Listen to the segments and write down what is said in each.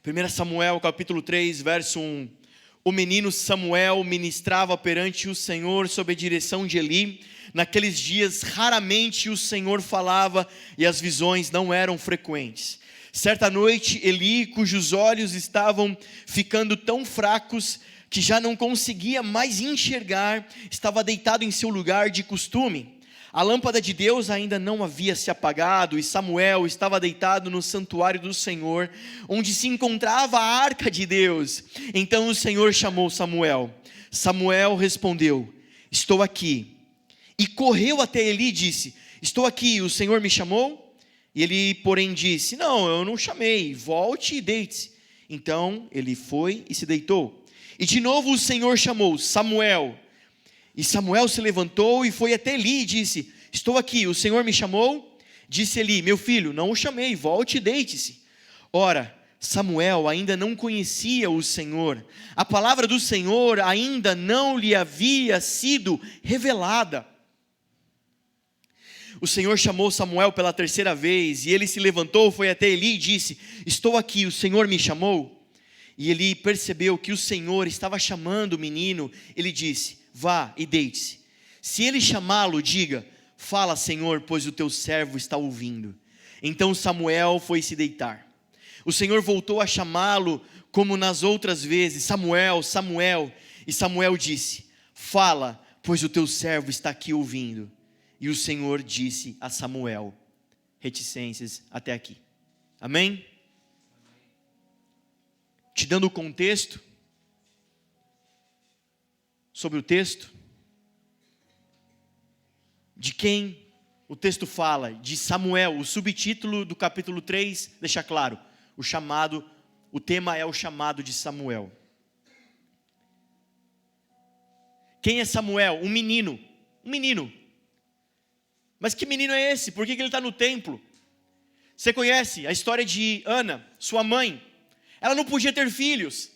1 Samuel capítulo 3, verso 1. O menino Samuel ministrava perante o Senhor sob a direção de Eli. Naqueles dias raramente o Senhor falava e as visões não eram frequentes. Certa noite Eli, cujos olhos estavam ficando tão fracos que já não conseguia mais enxergar, estava deitado em seu lugar de costume. A lâmpada de Deus ainda não havia se apagado e Samuel estava deitado no santuário do Senhor, onde se encontrava a arca de Deus. Então o Senhor chamou Samuel. Samuel respondeu: estou aqui. E correu até Eli e disse: estou aqui, o Senhor me chamou? E ele, porém, disse: não, eu não chamei, volte e deite-se. Então ele foi e se deitou. E de novo o Senhor chamou: Samuel. E Samuel se levantou e foi até Eli e disse: estou aqui, o Senhor me chamou? Disse Eli: meu filho, não o chamei, volte e deite-se. Ora, Samuel ainda não conhecia o Senhor, a palavra do Senhor ainda não lhe havia sido revelada. O Senhor chamou Samuel pela terceira vez, e ele se levantou, foi até Eli e disse: estou aqui, o Senhor me chamou? E Eli percebeu que o Senhor estava chamando o menino. Ele disse: vá e deite-se. Se ele chamá-lo, diga: fala, Senhor, pois o teu servo está ouvindo. Então Samuel foi se deitar. O Senhor voltou a chamá-lo como nas outras vezes: Samuel, Samuel. E Samuel disse: fala, pois o teu servo está aqui ouvindo. E o Senhor disse a Samuel: reticências até aqui. Amém? Te dando o contexto sobre o texto, de quem o texto fala, de Samuel. O subtítulo do capítulo 3 deixa claro, o tema é o chamado de Samuel. Quem é Samuel? Um menino. Mas que menino é esse? Por que ele está no templo? Você conhece a história de Ana, sua mãe? Ela não podia ter filhos.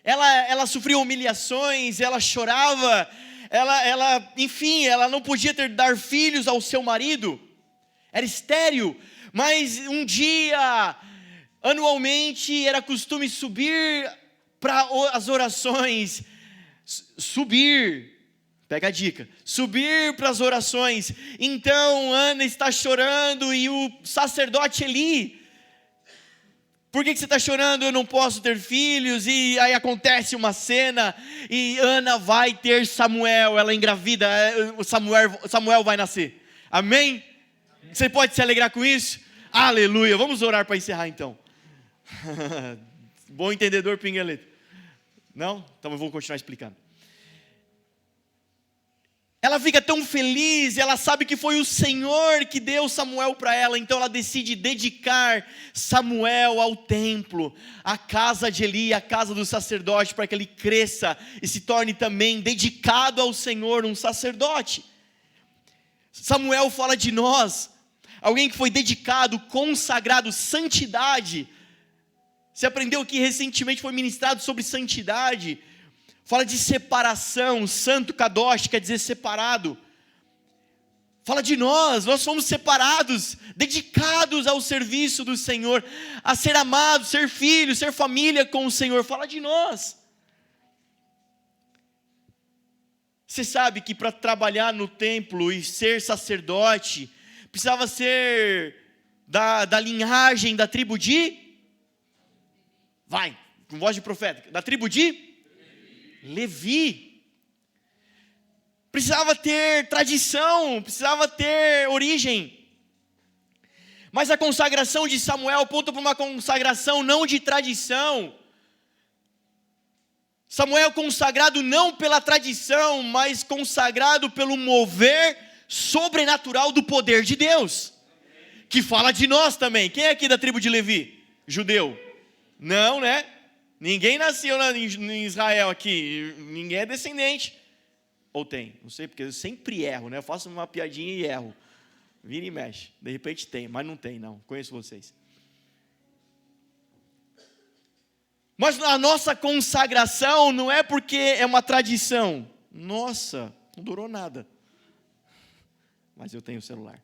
Ela sofria humilhações, ela chorava, enfim, ela não podia dar filhos ao seu marido. Era estéril. Mas um dia, anualmente, era costume subir para as orações. Pega a dica, subir para as orações. Então Ana está chorando e o sacerdote Eli: por que você está chorando? Eu não posso ter filhos. E aí acontece uma cena e Ana vai ter Samuel, ela engravida, Samuel vai nascer. Amém? Você pode se alegrar com isso? Aleluia, vamos orar para encerrar então. Bom entendedor, pingueleto? Não? Então eu vou continuar explicando. Ela fica tão feliz, ela sabe que foi o Senhor que deu Samuel para ela, então ela decide dedicar Samuel ao templo, à casa de Eli, à casa do sacerdote, para que ele cresça e se torne também dedicado ao Senhor, um sacerdote. Samuel fala de nós, alguém que foi dedicado, consagrado, santidade. Você aprendeu que recentemente foi ministrado sobre santidade. Fala de separação, santo, kadosh, quer dizer separado. Fala de nós fomos separados, dedicados ao serviço do Senhor, a ser amados, ser filhos, ser família com o Senhor. Fala de nós. Você sabe que para trabalhar no templo e ser sacerdote, precisava ser da linhagem da tribo de... com voz de profeta, da tribo de... Levi. Precisava ter tradição, precisava ter origem. Mas a consagração de Samuel aponta para uma consagração não de tradição. Samuel consagrado não pela tradição, mas consagrado pelo mover sobrenatural do poder de Deus, que fala de nós também. Quem é aqui da tribo de Levi? Judeu? Não, né? Ninguém nasceu em Israel aqui, ninguém é descendente. Ou tem, não sei, porque eu sempre erro, né? Eu faço uma piadinha e erro. Vira e mexe, de repente tem, mas não tem não, conheço vocês. Mas a nossa consagração não é porque é uma tradição. Nossa, não durou nada. Mas eu tenho celular.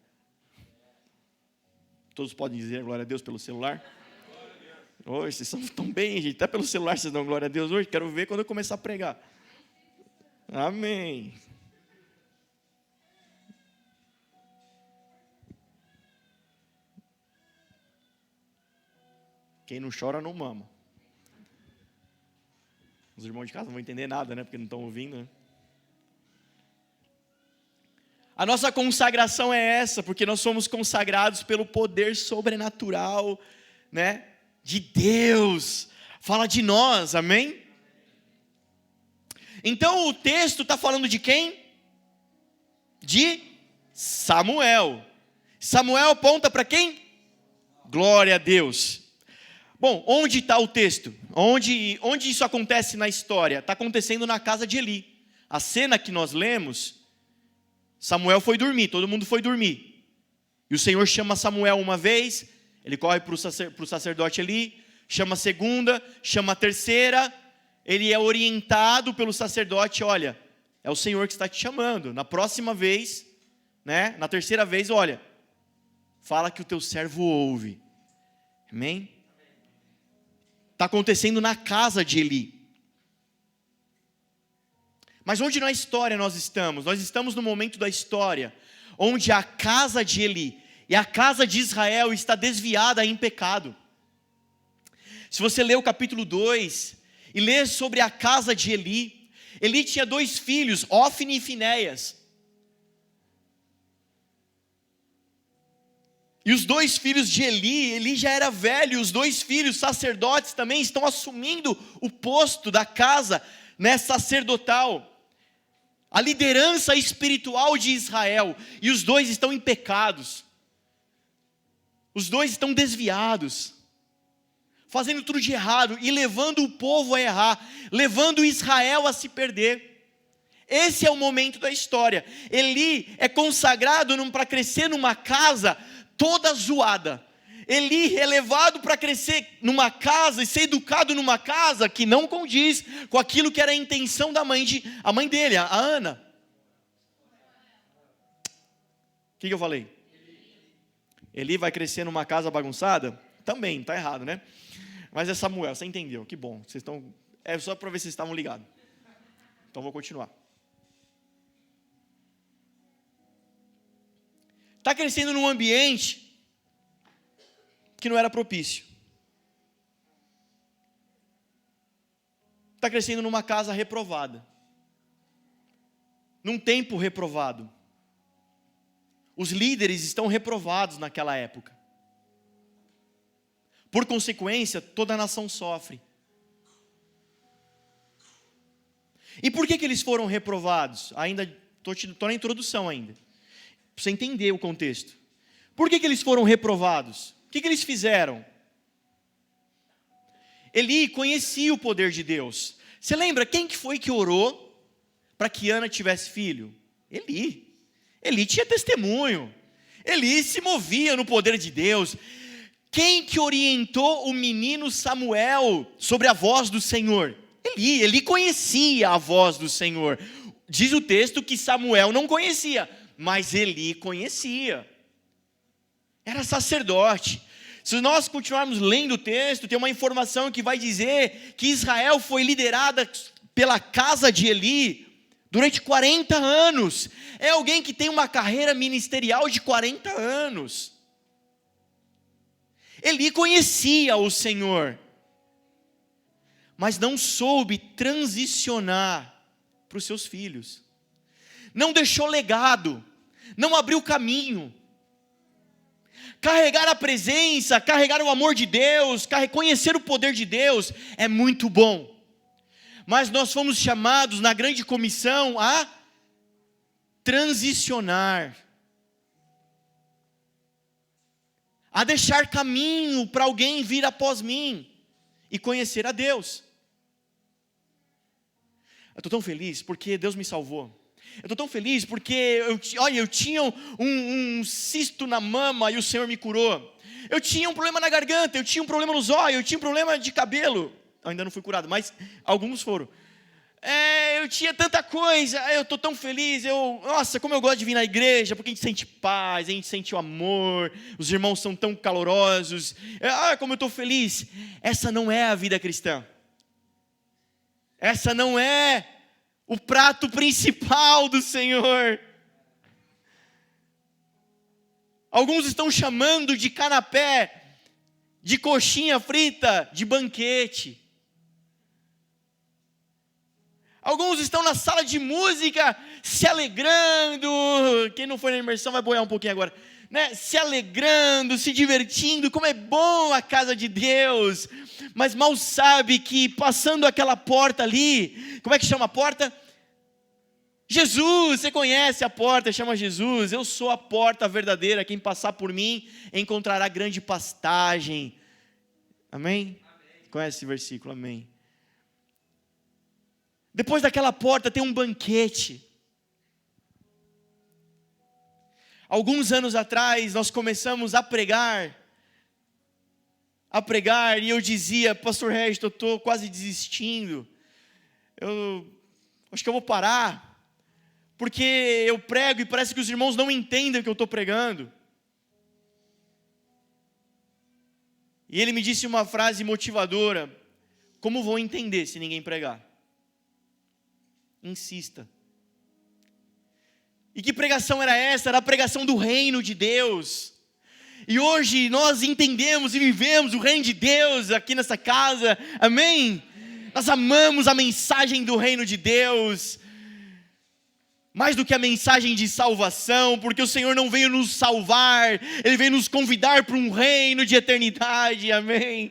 Todos podem dizer glória a Deus pelo celular? Hoje, vocês estão bem, gente. Até pelo celular vocês dão glória a Deus hoje. Quero ver quando eu começar a pregar. Amém. Quem não chora, não mama. Os irmãos de casa não vão entender nada, né? Porque não estão ouvindo, né? A nossa consagração é essa, porque nós somos consagrados pelo poder sobrenatural, né, de Deus. Fala de nós, amém? Então o texto está falando de quem? De Samuel. Samuel aponta para quem? Glória a Deus. Bom, onde está o texto? Onde isso acontece na história? Está acontecendo na casa de Eli. A cena que nós lemos, Samuel foi dormir, todo mundo foi dormir. E o Senhor chama Samuel uma vez, ele corre para o sacerdote Eli, chama a segunda, chama a terceira, ele é orientado pelo sacerdote, olha, é o Senhor que está te chamando. Na próxima vez, né, na terceira vez, olha, fala que o teu servo ouve. Amém? Está acontecendo na casa de Eli. Mas onde na história nós estamos? Nós estamos no momento da história onde a casa de Eli e a casa de Israel está desviada em pecado. Se você ler o capítulo 2 e ler sobre a casa de Eli, Eli tinha 2 filhos, Ófni e Finéias. E os 2 filhos de Eli já era velho, os 2 filhos sacerdotes também estão assumindo o posto da casa, né, sacerdotal, a liderança espiritual de Israel, e os 2 estão em pecados, os 2 estão desviados, fazendo tudo de errado, e levando o povo a errar, levando Israel a se perder. Esse é o momento da história. Eli é consagrado para crescer numa casa toda zoada. Eli é levado para crescer numa casa e ser educado numa casa que não condiz com aquilo que era a intenção da mãe dele, a Ana. O que eu falei? Eli vai crescer numa casa bagunçada? Também, está errado, né? Mas é Samuel, você entendeu, que bom. Vocês estão, é só para ver se vocês estavam ligados. Então vou continuar. Está crescendo num ambiente que não era propício. Está crescendo numa casa reprovada. Num tempo reprovado. Os líderes estão reprovados naquela época. Por consequência, toda a nação sofre. E por que eles foram reprovados? Ainda estou na introdução ainda. Para você entender o contexto. Por que eles foram reprovados? O que eles fizeram? Eli conhecia o poder de Deus. Você lembra quem que foi que orou para que Ana tivesse filho? Eli. Eli tinha testemunho. Eli se movia no poder de Deus. Quem que orientou o menino Samuel sobre a voz do Senhor? Eli. Eli conhecia a voz do Senhor. Diz o texto que Samuel não conhecia, mas Eli conhecia. Era sacerdote. Se nós continuarmos lendo o texto, tem uma informação que vai dizer que Israel foi liderada pela casa de Eli durante 40 anos. É alguém que tem uma carreira ministerial de 40 anos. Eli conhecia o Senhor, mas não soube transicionar para os seus filhos. Não deixou legado, não abriu caminho. Carregar a presença, carregar o amor de Deus, conhecer o poder de Deus é muito bom. Mas nós fomos chamados na grande comissão a transicionar, a deixar caminho para alguém vir após mim e conhecer a Deus. Eu estou tão feliz porque Deus me salvou. Eu estou tão feliz porque eu tinha um cisto na mama e o Senhor me curou. Eu tinha um problema na garganta, eu tinha um problema nos olhos, eu tinha um problema de cabelo. Eu ainda não fui curado, mas alguns foram. eu tinha tanta coisa, eu estou tão feliz, nossa, como eu gosto de vir na igreja, porque a gente sente paz, a gente sente o amor, os irmãos são tão calorosos, como eu estou feliz. Essa não é a vida cristã, essa não é o prato principal do Senhor. Alguns estão chamando de canapé, de coxinha frita, de banquete. Alguns estão na sala de música, se alegrando. Quem não foi na imersão vai boiar um pouquinho agora, né? Se alegrando, se divertindo, como é bom a casa de Deus. Mas mal sabe que passando aquela porta ali, como é que chama a porta? Jesus, você conhece a porta, chama Jesus. Eu sou a porta verdadeira, quem passar por mim encontrará grande pastagem. Amém? Conhece esse versículo, amém. Depois daquela porta tem um banquete. Alguns anos atrás nós começamos a pregar, e eu dizia, pastor Regis, eu estou quase desistindo, eu acho que eu vou parar, porque eu prego e parece que os irmãos não entendem o que eu estou pregando. E ele me disse uma frase motivadora: como vou entender se ninguém pregar? Insista. E que pregação era essa? Era a pregação do reino de Deus. E hoje nós entendemos e vivemos o reino de Deus aqui nessa casa, amém? Nós amamos a mensagem do reino de Deus, mais do que a mensagem de salvação, porque o Senhor não veio nos salvar, Ele veio nos convidar para um reino de eternidade, amém?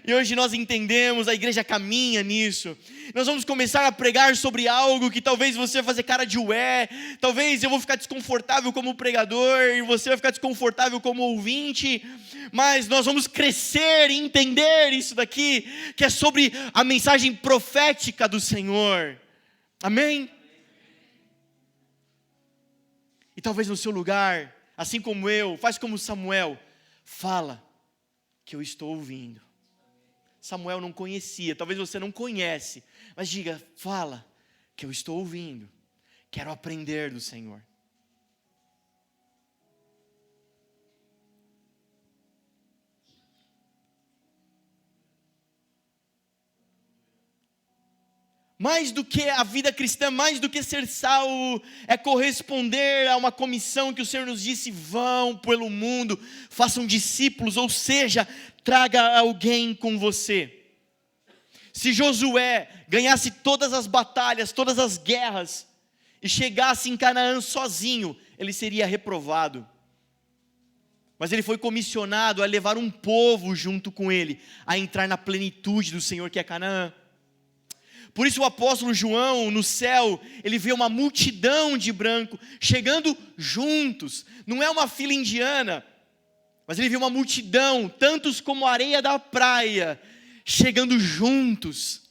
E hoje nós entendemos, a igreja caminha nisso. Nós vamos começar a pregar sobre algo que talvez você vai fazer cara de ué, talvez eu vou ficar desconfortável como pregador, e você vai ficar desconfortável como ouvinte, mas nós vamos crescer e entender isso daqui, que é sobre a mensagem profética do Senhor, amém? E talvez no seu lugar, assim como eu, faz como Samuel, fala que eu estou ouvindo. Samuel não conhecia, talvez você não conhece, mas diga, fala que eu estou ouvindo, quero aprender do Senhor. Mais do que a vida cristã, mais do que ser salvo, é corresponder a uma comissão que o Senhor nos disse: vão pelo mundo, façam discípulos, ou seja, traga alguém com você. Se Josué ganhasse todas as batalhas, todas as guerras, e chegasse em Canaã sozinho, ele seria reprovado. Mas ele foi comissionado a levar um povo junto com ele, a entrar na plenitude do Senhor, que é Canaã. Por isso o apóstolo João, no céu, ele vê uma multidão de branco, chegando juntos, não é uma fila indiana, mas ele vê uma multidão, tantos como a areia da praia, chegando juntos.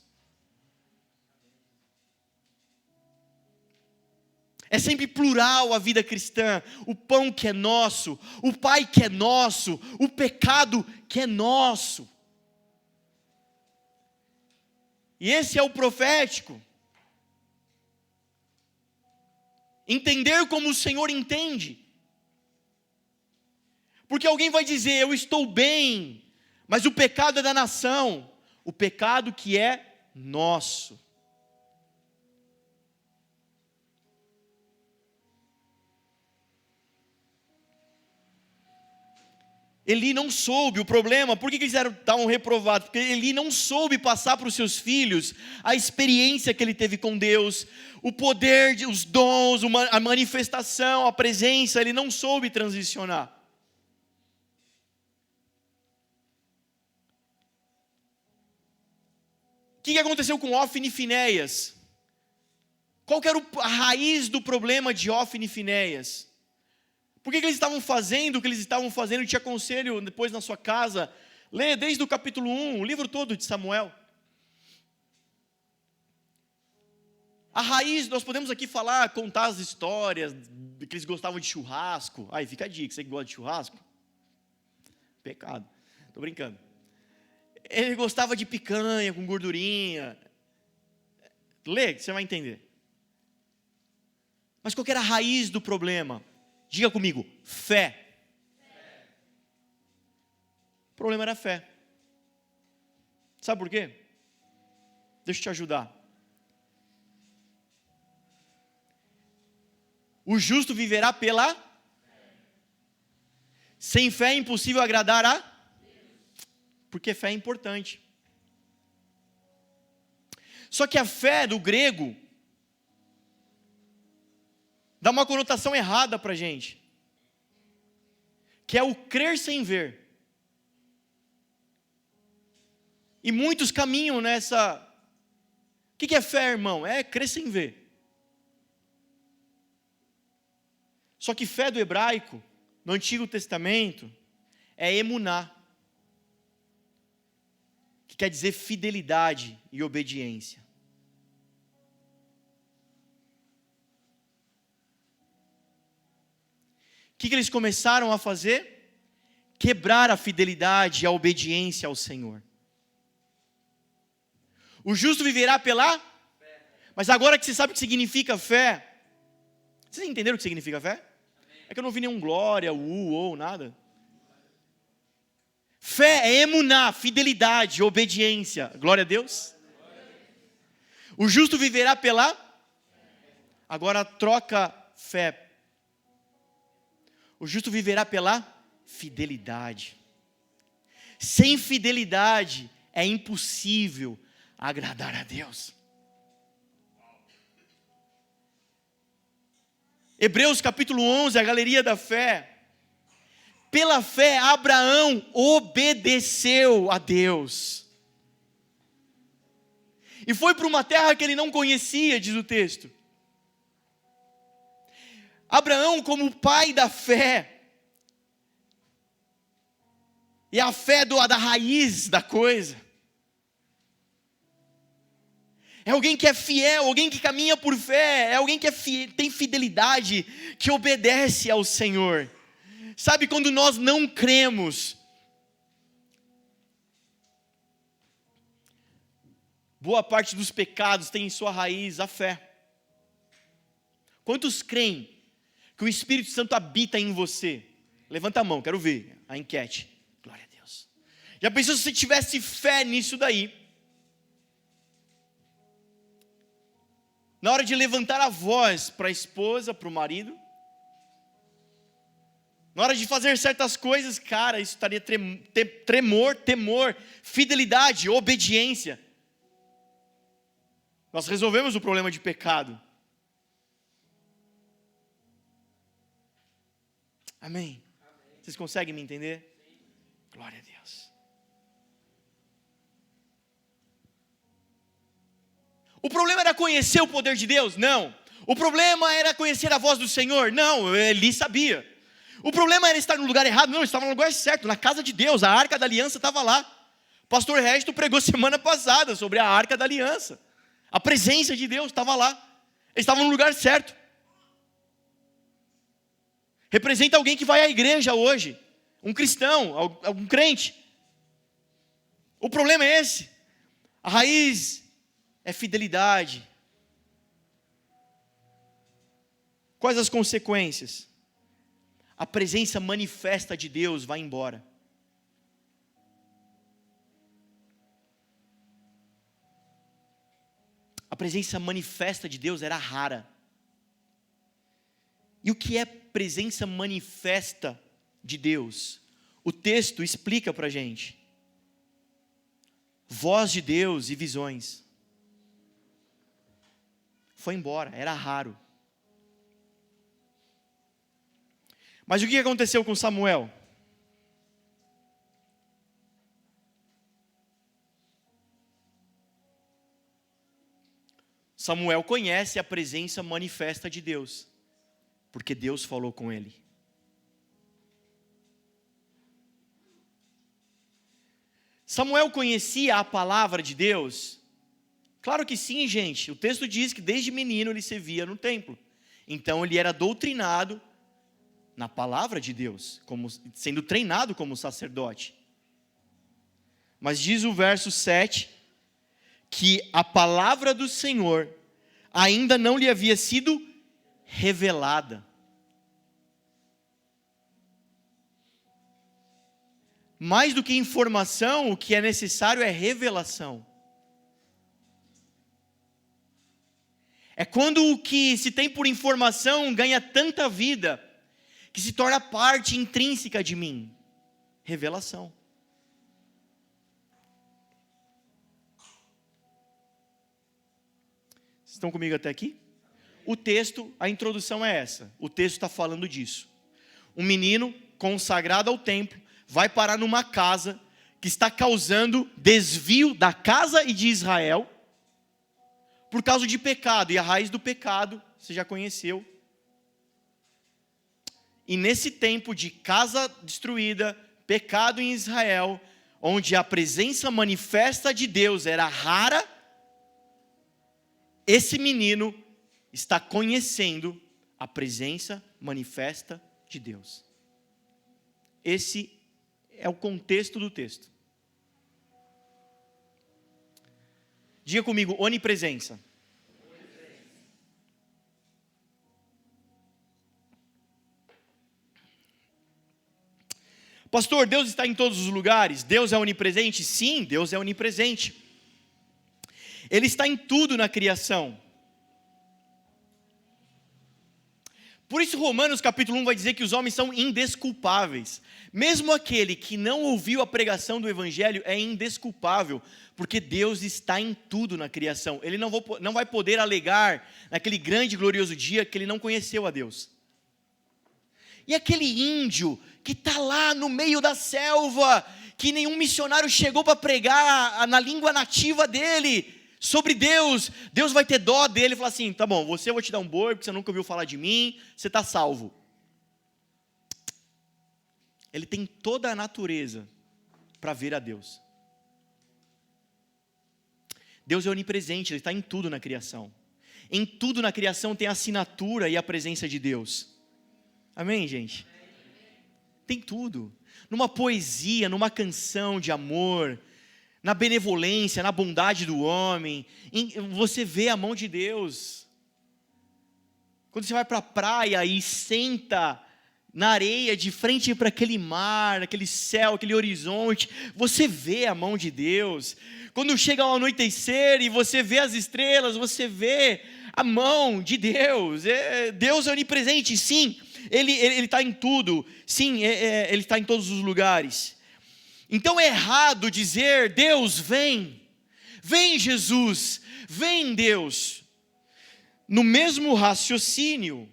É sempre plural a vida cristã, o pão que é nosso, o Pai que é nosso, o pecado que é nosso. E esse é o profético. Entender como o Senhor entende. Porque alguém vai dizer, eu estou bem, mas o pecado é da nação, o pecado que é nosso. Eli não soube, o problema, por que eles estavam reprovados? Porque Eli não soube passar para os seus filhos a experiência que ele teve com Deus, o poder, os dons, a manifestação, a presença, ele não soube transicionar. O que aconteceu com Hófni e Finéias? Qual que era a raiz do problema de Hófni e Finéias? Por que eles estavam fazendo o que eles estavam fazendo? Eu te aconselho depois na sua casa, lê desde o capítulo 1, o livro todo de Samuel. A raiz, nós podemos aqui falar, contar as histórias, que eles gostavam de churrasco. Aí fica a dica, você que gosta de churrasco? Pecado, estou brincando. Ele gostava de picanha com gordurinha. Lê, que você vai entender. Mas qual que era a raiz do problema? Diga comigo, fé. O problema era fé. Sabe por quê? Deixa eu te ajudar. O justo viverá pela fé. Sem fé é impossível agradar a Deus. Porque fé é importante. Só que a fé do grego dá uma conotação errada para a gente, que é o crer sem ver. E muitos caminham nessa. O que é fé, irmão? É crer sem ver. Só que fé do hebraico, no Antigo Testamento, é emuná, que quer dizer fidelidade e obediência. O que eles começaram a fazer? Quebrar a fidelidade e a obediência ao Senhor. O justo viverá pela fé. Mas agora que você sabe o que significa fé, vocês entenderam o que significa fé? É que eu não vi nenhum glória, ou nada. Fé é emuná, fidelidade, obediência. Glória a Deus. O justo viverá pela. Agora troca fé. O justo viverá pela fidelidade. Sem fidelidade é impossível agradar a Deus. Hebreus capítulo 11, a galeria da fé. Pela fé, Abraão obedeceu a Deus. E foi para uma terra que ele não conhecia, diz o texto. Abraão, como pai da fé, e a fé da raiz da coisa, é alguém que é fiel, alguém que caminha por fé, é alguém que tem fidelidade, que obedece ao Senhor. Sabe quando nós não cremos? Boa parte dos pecados tem em sua raiz a fé. Quantos creem que o Espírito Santo habita em você? Levanta a mão, quero ver a enquete. Glória a Deus. Já pensou se você tivesse fé nisso daí? Na hora de levantar a voz para a esposa, para o marido, na hora de fazer certas coisas, cara, isso estaria tremor, temor, fidelidade, obediência. Nós resolvemos o problema de pecado. Amém? Vocês conseguem me entender? Glória a Deus. O problema era conhecer o poder de Deus? Não. O problema era conhecer a voz do Senhor? Não, Eli sabia. O problema era estar no lugar errado? Não, ele estava no lugar certo, na casa de Deus, a Arca da Aliança estava lá. O pastor Resto pregou semana passada sobre a Arca da Aliança. A presença de Deus estava lá. Eles estavam no lugar certo. Representa alguém que vai à igreja hoje, um cristão, um crente. O problema é esse. A raiz é fidelidade. Quais as consequências? A presença manifesta de Deus vai embora. A presença manifesta de Deus era rara. E o que é presença manifesta de Deus? O texto explica para a gente. Voz de Deus e visões. Foi embora, era raro. Mas o que aconteceu com Samuel? Samuel conhece a presença manifesta de Deus, porque Deus falou com ele. Samuel conhecia a palavra de Deus? Claro que sim, gente. O texto diz que desde menino ele servia no templo. Então ele era doutrinado na palavra de Deus, sendo treinado como sacerdote. Mas diz o verso 7, que a palavra do Senhor ainda não lhe havia sido revelada. Mais do que informação, o que é necessário é revelação. É quando o que se tem por informação ganha tanta vida, que se torna parte intrínseca de mim. Revelação. Vocês estão comigo até aqui? O texto, a introdução é essa. O texto está falando disso. Um menino consagrado ao templo vai parar numa casa que está causando desvio da casa e de Israel por causa de pecado. E a raiz do pecado, você já conheceu. E nesse tempo de casa destruída, pecado em Israel, onde a presença manifesta de Deus era rara, esse menino está conhecendo a presença manifesta de Deus. Esse é o contexto do texto. Diga comigo, onipresença. Pastor, Deus está em todos os lugares? Deus é onipresente? Sim, Deus é onipresente. Ele está em tudo na criação. Por isso Romanos capítulo 1 vai dizer que os homens são indesculpáveis. Mesmo aquele que não ouviu a pregação do evangelho é indesculpável, porque Deus está em tudo na criação. Ele não vai poder alegar naquele grande e glorioso dia que ele não conheceu a Deus. E aquele índio que está lá no meio da selva, que nenhum missionário chegou para pregar na língua nativa dele, sobre Deus, Deus vai ter dó dele e falar assim, tá bom, eu vou te dar um boi, porque você nunca ouviu falar de mim, você está salvo. Ele tem toda a natureza para ver a Deus. Deus é onipresente, Ele está em tudo na criação. Em tudo na criação tem a assinatura e a presença de Deus. Amém, gente? Tem tudo. Numa poesia, numa canção de amor, na benevolência, na bondade do homem, você vê a mão de Deus. Quando você vai para a praia e senta na areia, de frente para aquele mar, aquele céu, aquele horizonte, você vê a mão de Deus. Quando chega ao anoitecer e você vê as estrelas, você vê a mão de Deus. Deus é onipresente, sim, Ele está em tudo, sim, Ele está em todos os lugares. Então é errado dizer, Deus vem, vem Jesus, vem Deus. No mesmo raciocínio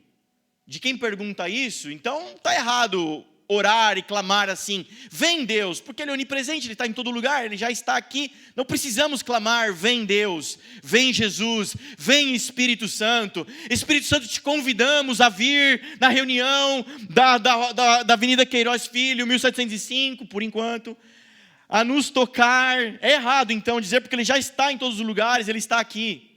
de quem pergunta isso, então está errado orar e clamar assim, vem Deus, porque Ele é onipresente, Ele está em todo lugar, Ele já está aqui, não precisamos clamar, vem Deus, vem Jesus, vem Espírito Santo. Espírito Santo, te convidamos a vir na reunião da Avenida Queiroz Filho, 1705, por enquanto, a nos tocar. É errado então dizer, porque Ele já está em todos os lugares, Ele está aqui.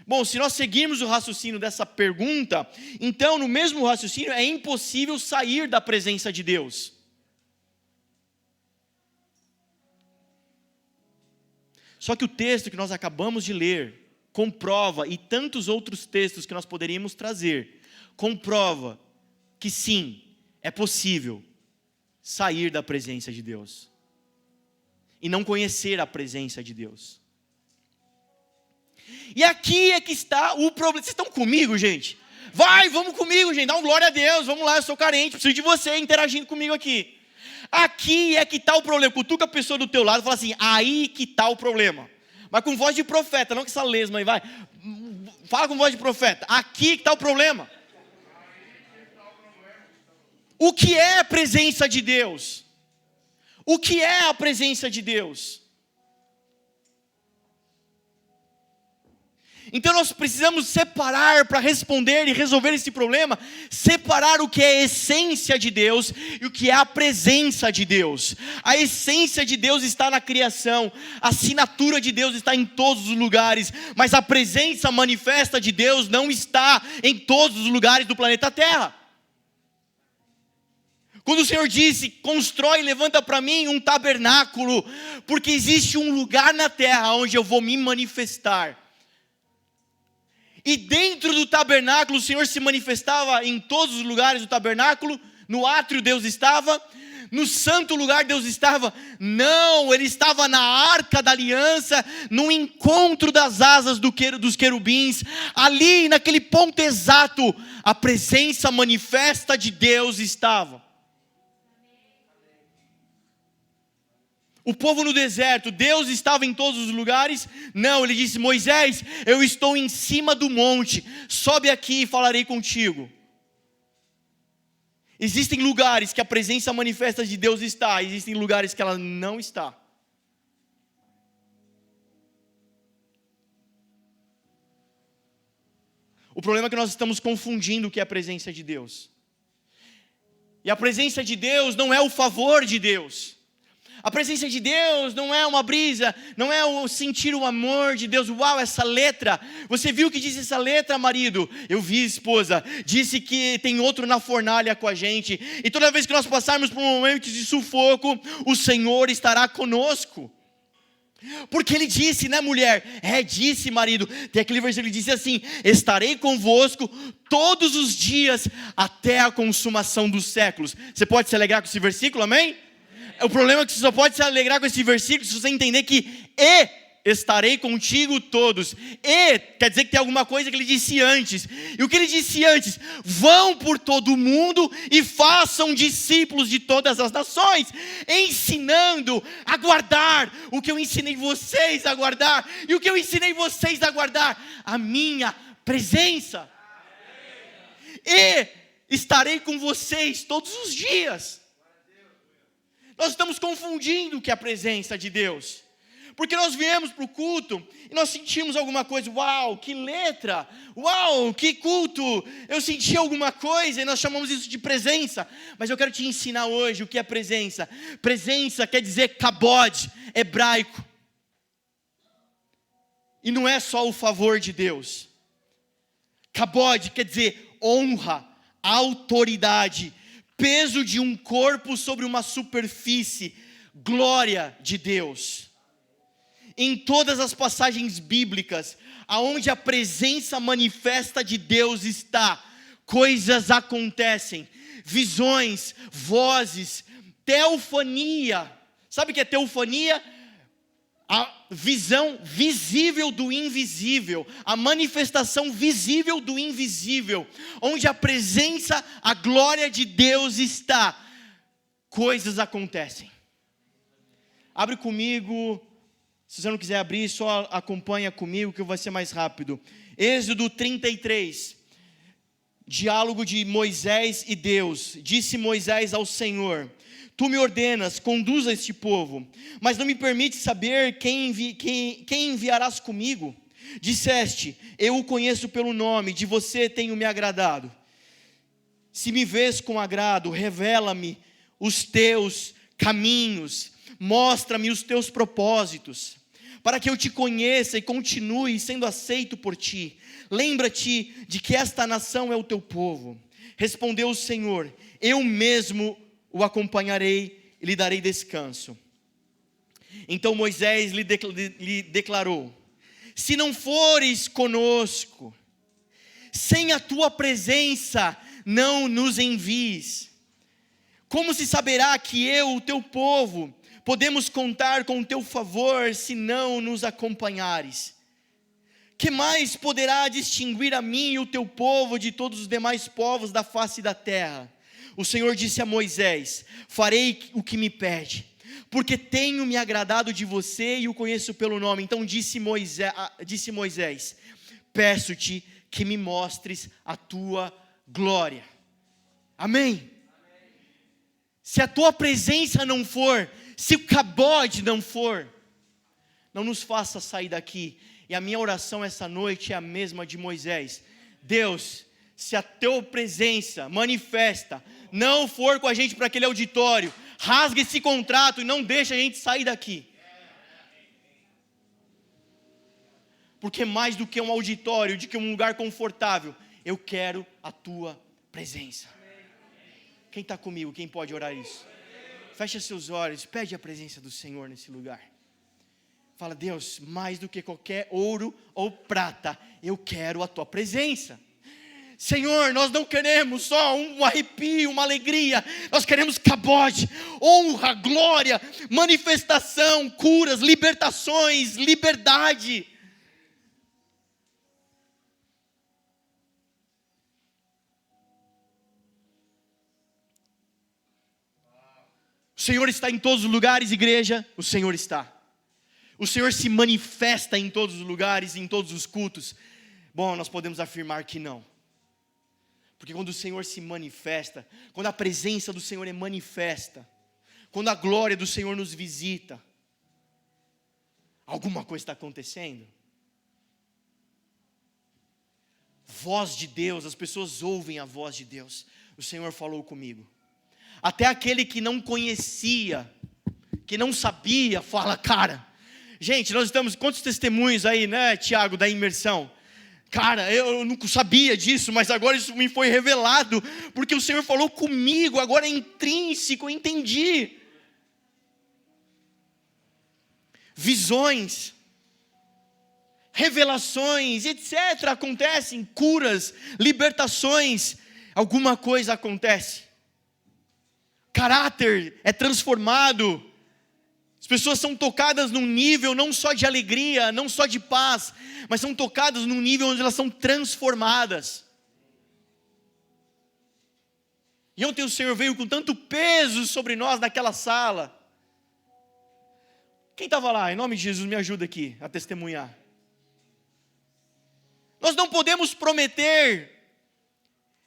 Bom, se nós seguirmos o raciocínio dessa pergunta, então no mesmo raciocínio é impossível sair da presença de Deus. Só que o texto que nós acabamos de ler comprova, e tantos outros textos que nós poderíamos trazer, comprova que sim, é possível sair da presença de Deus e não conhecer a presença de Deus. E aqui é que está o problema. Vocês estão comigo, gente? Vamos comigo, gente, dá um glória a Deus, vamos lá, eu sou carente, preciso de você interagindo comigo aqui. Aqui é que está o problema. Cutuca a pessoa do teu lado e fala assim, aí que está o problema. Mas com voz de profeta, não com essa lesma aí, vai. Fala com voz de profeta, aqui que está o problema. O que é a presença de Deus? O que é a presença de Deus? Então nós precisamos separar para responder e resolver esse problema, separar o que é a essência de Deus e o que é a presença de Deus. A essência de Deus está na criação, a assinatura de Deus está em todos os lugares, mas a presença manifesta de Deus não está em todos os lugares do planeta Terra. Quando o Senhor disse, constrói, levanta para mim um tabernáculo, porque existe um lugar na terra onde eu vou me manifestar. E dentro do tabernáculo, o Senhor se manifestava em todos os lugares do tabernáculo. No átrio Deus estava, no santo lugar Deus estava. Não, Ele estava na arca da aliança, no encontro das asas dos querubins. Ali, naquele ponto exato, a presença manifesta de Deus estava. O povo no deserto, Deus estava em todos os lugares? Não, Ele disse: Moisés, eu estou em cima do monte, sobe aqui e falarei contigo. Existem lugares que a presença manifesta de Deus está, existem lugares que ela não está. O problema é que nós estamos confundindo o que é a presença de Deus. E a presença de Deus não é o favor de Deus. A presença de Deus não é uma brisa, não é o sentir o amor de Deus. Uau, essa letra, você viu o que diz essa letra, marido? Eu vi, esposa, disse que tem outro na fornalha com a gente. E toda vez que nós passarmos por um momento de sufoco, o Senhor estará conosco. Porque Ele disse, né, mulher? Disse, marido. Tem aquele versículo que diz assim: estarei convosco todos os dias até a consumação dos séculos. Você pode se alegrar com esse versículo, amém? O problema é que você só pode se alegrar com esse versículo se você entender que estarei contigo todos. Quer dizer que tem alguma coisa que Ele disse antes. E o que Ele disse antes? Vão por todo o mundo e façam discípulos de todas as nações, ensinando a guardar o que eu ensinei vocês a guardar. E o que eu ensinei vocês a guardar? A minha presença. E estarei com vocês todos os dias. Nós estamos confundindo o que é a presença de Deus. Porque nós viemos para o culto e nós sentimos alguma coisa. Uau, que letra! Uau, que culto! Eu senti alguma coisa e nós chamamos isso de presença. Mas eu quero te ensinar hoje o que é presença. Presença quer dizer kabod, hebraico. E não é só o favor de Deus. Kabod quer dizer honra, autoridade, peso de um corpo sobre uma superfície, glória de Deus. Em todas as passagens bíblicas, aonde a presença manifesta de Deus está, coisas acontecem, visões, vozes, teofania. Sabe o que é teofania? A visão visível do invisível, a manifestação visível do invisível, onde a presença, a glória de Deus está, coisas acontecem. Abre comigo, se você não quiser abrir, só acompanha comigo que vai ser mais rápido. Êxodo 33, diálogo de Moisés e Deus. Disse Moisés ao Senhor: Tu me ordenas, conduza este povo, mas não me permite saber quem enviarás comigo. Disseste: eu o conheço pelo nome, de você tenho me agradado. Se me vês com agrado, revela-me os teus caminhos, mostra-me os teus propósitos, para que eu te conheça e continue sendo aceito por ti. Lembra-te de que esta nação é o teu povo. Respondeu o Senhor: eu mesmo o acompanharei e lhe darei descanso. Então Moisés lhe declarou: se não fores conosco, sem a tua presença não nos envies. Como se saberá que eu, o teu povo, podemos contar com o teu favor se não nos acompanhares? Que mais poderá distinguir a mim e o teu povo de todos os demais povos da face da terra? O Senhor disse a Moisés: farei o que me pede, porque tenho me agradado de você e o conheço pelo nome. Então disse Moisés: peço-te que me mostres a tua glória. Amém? Se a tua presença não for, se o kabod não for, não nos faça sair daqui. E a minha oração essa noite é a mesma de Moisés: Deus, se a tua presença manifesta não for com a gente para aquele auditório, rasga esse contrato e não deixa a gente sair daqui. Porque mais do que um auditório, do que um lugar confortável, eu quero a tua presença. Quem está comigo? Quem pode orar isso? Fecha seus olhos, pede a presença do Senhor nesse lugar. Fala: Deus, mais do que qualquer ouro ou prata, eu quero a tua presença. Senhor, nós não queremos só um arrepio, uma alegria, nós queremos cabode, honra, glória, manifestação, curas, libertações, liberdade. O Senhor está em todos os lugares, igreja, o Senhor está. O Senhor se manifesta em todos os lugares, em todos os cultos. Bom, nós podemos afirmar que não. Porque quando o Senhor se manifesta, quando a presença do Senhor é manifesta, quando a glória do Senhor nos visita, alguma coisa está acontecendo. Voz de Deus, as pessoas ouvem a voz de Deus. O Senhor falou comigo. Até aquele que não conhecia, que não sabia, fala: cara, gente, nós estamos, quantos testemunhos aí, né, Tiago, da imersão? Cara, eu não sabia disso, mas agora isso me foi revelado, porque o Senhor falou comigo, agora é intrínseco, eu entendi. Visões, revelações, etc. acontecem, curas, libertações, alguma coisa acontece. Caráter é transformado. As pessoas são tocadas num nível não só de alegria, não só de paz, mas são tocadas num nível onde elas são transformadas. E ontem o Senhor veio com tanto peso sobre nós naquela sala. Quem estava lá? Em nome de Jesus, me ajuda aqui a testemunhar. Nós não podemos prometer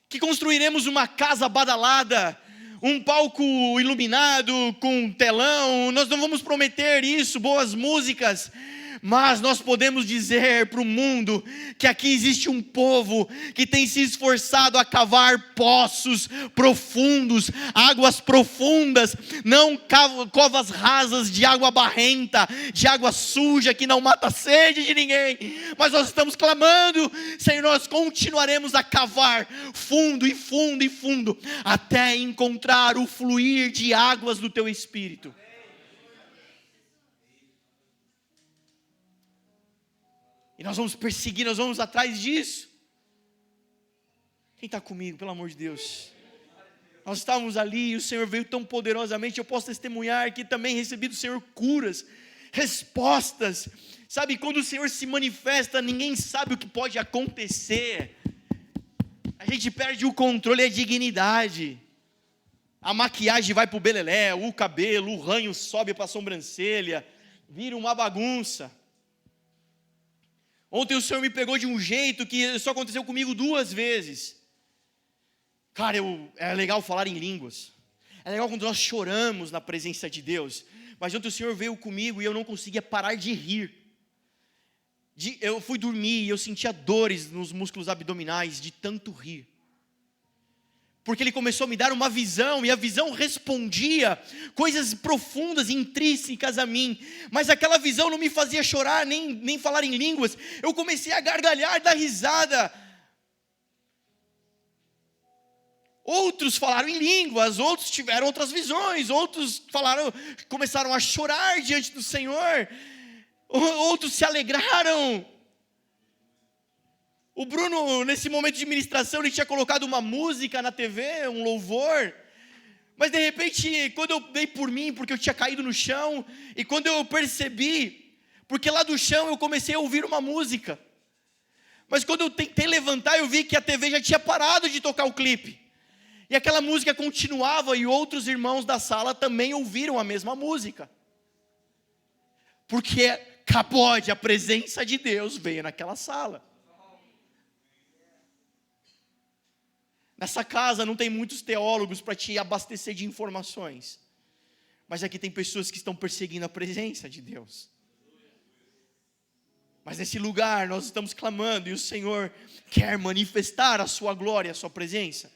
que construiremos uma casa badalada, um palco iluminado com telão. Nós não vamos prometer isso, boas músicas, mas nós podemos dizer para o mundo que aqui existe um povo que tem se esforçado a cavar poços profundos, águas profundas, não covas rasas de água barrenta, de água suja que não mata a sede de ninguém, mas nós estamos clamando: Senhor, nós continuaremos a cavar fundo e fundo e fundo, até encontrar o fluir de águas do Teu Espírito. E nós vamos perseguir, nós vamos atrás disso. Quem está comigo, pelo amor de Deus? Nós estávamos ali e o Senhor veio tão poderosamente. Eu posso testemunhar que também recebi do Senhor curas, respostas. Sabe, quando o Senhor se manifesta, ninguém sabe o que pode acontecer. A gente perde o controle e a dignidade. A maquiagem vai para o belelé, o cabelo, o ranho sobe para a sobrancelha, vira uma bagunça. Ontem o Senhor me pegou de um jeito que isso aconteceu comigo 2 vezes. Cara, é legal falar em línguas. É legal quando nós choramos na presença de Deus. Mas ontem o Senhor veio comigo e eu não conseguia parar de rir. Eu fui dormir e eu sentia dores nos músculos abdominais de tanto rir. Porque Ele começou a me dar uma visão, e a visão respondia coisas profundas e intrínsecas a mim, mas aquela visão não me fazia chorar, nem falar em línguas. Eu comecei a gargalhar, dar risada. Outros falaram em línguas, outros tiveram outras visões, outros começaram a chorar diante do Senhor, outros se alegraram. O Bruno, nesse momento de ministração, ele tinha colocado uma música na TV, um louvor. Mas de repente, quando eu dei por mim, porque eu tinha caído no chão, e quando eu percebi, porque lá do chão eu comecei a ouvir uma música. Mas quando eu tentei levantar, eu vi que a TV já tinha parado de tocar o clipe. E aquela música continuava, e outros irmãos da sala também ouviram a mesma música. Porque cabode, a presença de Deus veio naquela sala. Nessa casa não tem muitos teólogos para te abastecer de informações. Mas aqui tem pessoas que estão perseguindo a presença de Deus. Mas nesse lugar nós estamos clamando e o Senhor quer manifestar a sua glória, a sua presença.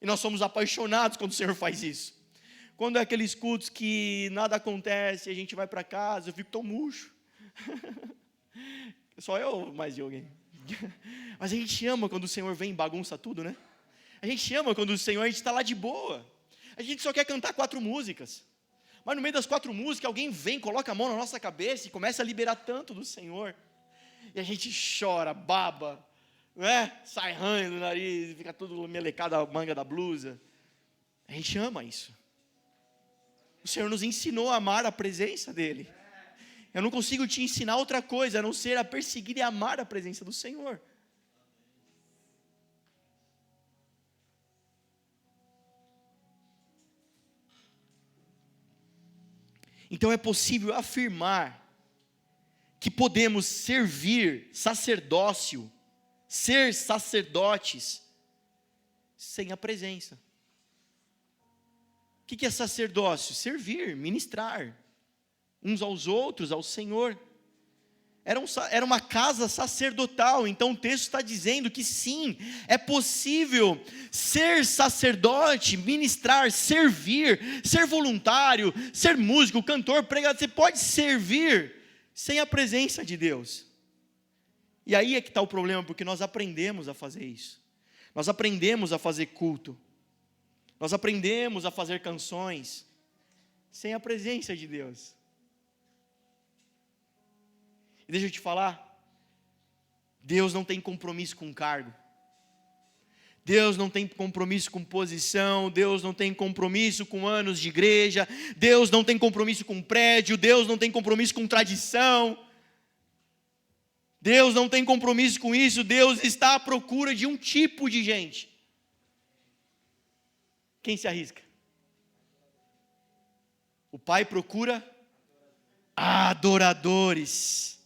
E nós somos apaixonados quando o Senhor faz isso. Quando é aqueles cultos que nada acontece, a gente vai para casa, eu fico tão murcho. Só eu, mais alguém. Mas a gente ama quando o Senhor vem e bagunça tudo, né? A gente ama quando o Senhor, a gente está lá de boa. A gente só quer cantar 4 músicas. Mas no meio das 4 músicas, alguém vem, coloca a mão na nossa cabeça e começa a liberar tanto do Senhor. E a gente chora, baba, né? Sai ranho do nariz, fica tudo melecado a manga da blusa. A gente ama isso. O Senhor nos ensinou a amar a presença dEle. Eu não consigo te ensinar outra coisa, a não ser a perseguir e amar a presença do Senhor. Então é possível afirmar que podemos servir sacerdócio, ser sacerdotes, sem a presença. O que é sacerdócio? Servir, ministrar, uns aos outros, ao Senhor. Era uma casa sacerdotal, então o texto está dizendo que sim, é possível ser sacerdote, ministrar, servir, ser voluntário, ser músico, cantor, pregador. Você pode servir sem a presença de Deus. E aí é que está o problema, porque nós aprendemos a fazer isso. Nós aprendemos a fazer culto. Nós aprendemos a fazer canções sem a presença de Deus. E deixa eu te falar, Deus não tem compromisso com cargo. Deus não tem compromisso com posição, Deus não tem compromisso com anos de igreja, Deus não tem compromisso com prédio, Deus não tem compromisso com tradição. Deus não tem compromisso com isso, Deus está à procura de um tipo de gente. Quem se arrisca? O Pai procura adoradores.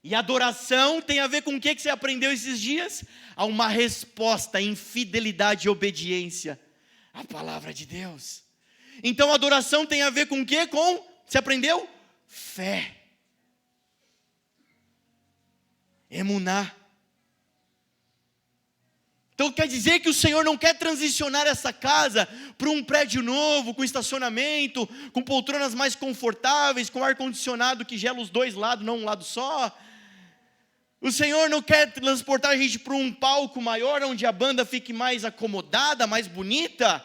E adoração tem a ver com o que você aprendeu esses dias? Há uma resposta em fidelidade e obediência à palavra de Deus. Então adoração tem a ver com o que? Você aprendeu? Fé. Emuná. Então quer dizer que o Senhor não quer transicionar essa casa para um prédio novo, com estacionamento, com poltronas mais confortáveis, com ar-condicionado que gela os 2 lados, não um lado só. O Senhor não quer transportar a gente para um palco maior, onde a banda fique mais acomodada, mais bonita.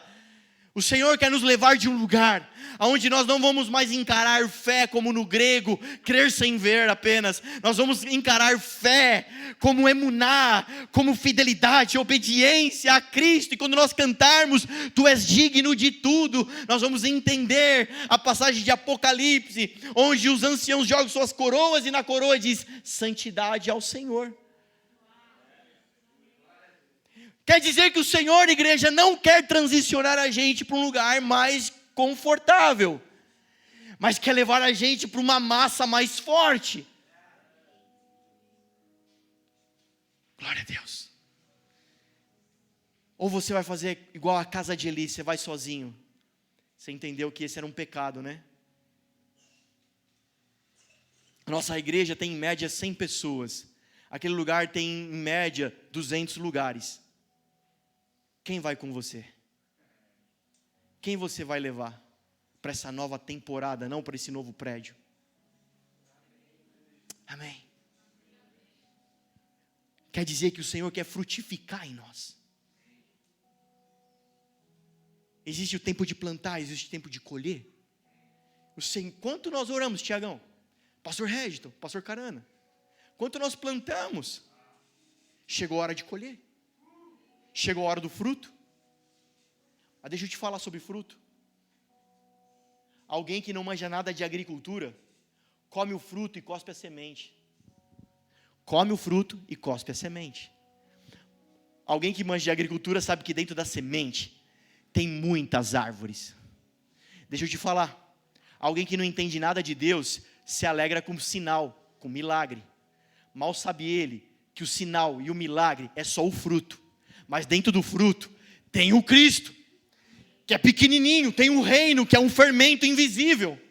O Senhor quer nos levar de um lugar onde nós não vamos mais encarar fé como no grego, crer sem ver apenas. Nós vamos encarar fé como emuná, como fidelidade, obediência a Cristo. E quando nós cantarmos, Tu és digno de tudo, nós vamos entender a passagem de Apocalipse, onde os anciãos jogam suas coroas e na coroa diz, santidade ao Senhor. Quer dizer que o Senhor, igreja, não quer transicionar a gente para um lugar mais confortável, mas quer levar a gente para uma massa mais forte. Glória a Deus. Ou você vai fazer igual a casa de Eli, você vai sozinho. Você entendeu que esse era um pecado, né? Nossa igreja tem em média 100 pessoas. Aquele lugar tem em média 200 lugares. Quem vai com você? Quem você vai levar para essa nova temporada, não para esse novo prédio? Amém. Quer dizer que o Senhor quer frutificar em nós. Existe o tempo de plantar, existe o tempo de colher. Enquanto nós oramos, Tiagão, Pastor Régito, Pastor Carana, quanto nós plantamos, chegou a hora de colher. Chegou a hora do fruto. Deixa eu te falar sobre fruto. Alguém que não manja nada de agricultura, come o fruto e cospe a semente. Come o fruto e cospe a semente. Alguém que manja de agricultura sabe que dentro da semente tem muitas árvores. Deixa eu te falar. Alguém que não entende nada de Deus se alegra com sinal, com milagre. Mal sabe ele que o sinal e o milagre é só o fruto. Mas dentro do fruto tem o Cristo, que é pequenininho, tem um reino, que é um fermento invisível.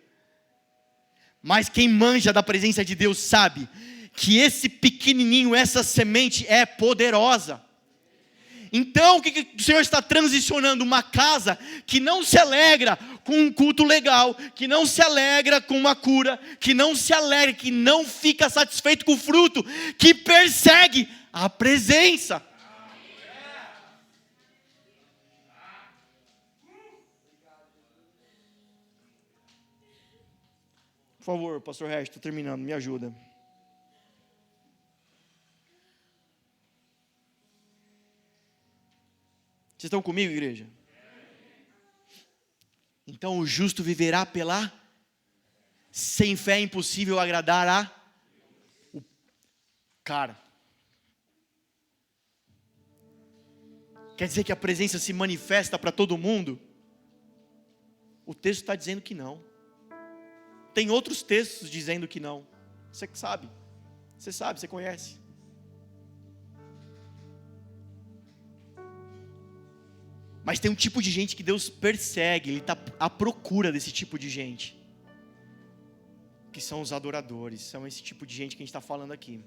Mas quem manja da presença de Deus sabe que esse pequenininho, essa semente é poderosa. Então o que o Senhor está transicionando? Uma casa que não se alegra com um culto legal, que não se alegra com uma cura, que não se alegra, que não fica satisfeito com o fruto, que persegue a presença. favor, pastor Regis, estou terminando, me ajuda. Vocês estão comigo, igreja? Então o justo viverá pela... Sem fé é impossível agradar a... Cara. Quer dizer que a presença se manifesta para todo mundo? O texto está dizendo que não. Tem outros textos dizendo que não. Você que sabe. Você sabe, você conhece. Mas tem um tipo de gente que Deus persegue, Ele está à procura desse tipo de gente. Que são os adoradores, são esse tipo de gente que a gente está falando aqui.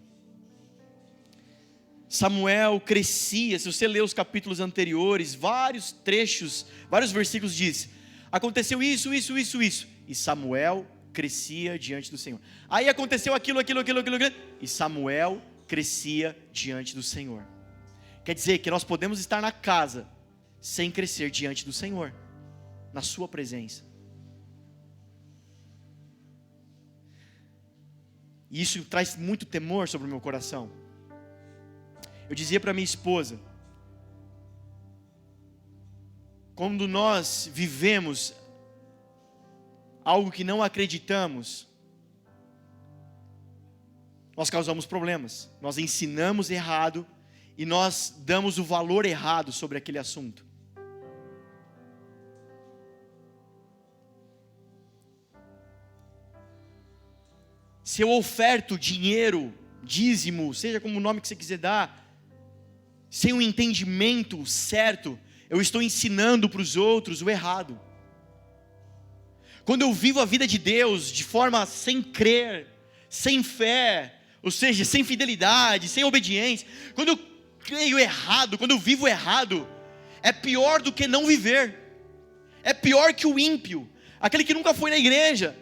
Samuel crescia, se você ler os capítulos anteriores, vários trechos, vários versículos diz, aconteceu isso, e Samuel crescia diante do Senhor. Aí aconteceu aquilo, e Samuel crescia diante do Senhor. Quer dizer que nós podemos estar na casa, sem crescer diante do Senhor, na sua presença. E isso traz muito temor sobre o meu coração. Eu dizia para minha esposa, quando nós vivemos algo que não acreditamos, nós causamos problemas, nós ensinamos errado e nós damos o valor errado sobre aquele assunto. Se eu oferto dinheiro, dízimo, seja como o nome que você quiser dar, sem um entendimento certo, eu estou ensinando para os outros o errado. Quando eu vivo a vida de Deus de forma sem crer, sem fé, ou seja, sem fidelidade, sem obediência, quando eu creio errado, quando eu vivo errado, é pior do que não viver, é pior que o ímpio, aquele que nunca foi na igreja,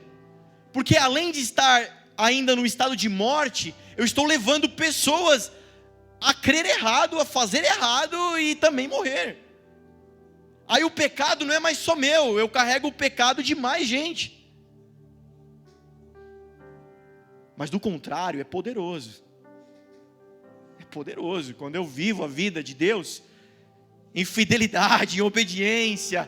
porque além de estar ainda no estado de morte, eu estou levando pessoas a crer errado, a fazer errado e também morrer. Aí o pecado não é mais só meu, eu carrego o pecado de mais gente. Mas do contrário, é poderoso. É poderoso, quando eu vivo a vida de Deus, em fidelidade, em obediência,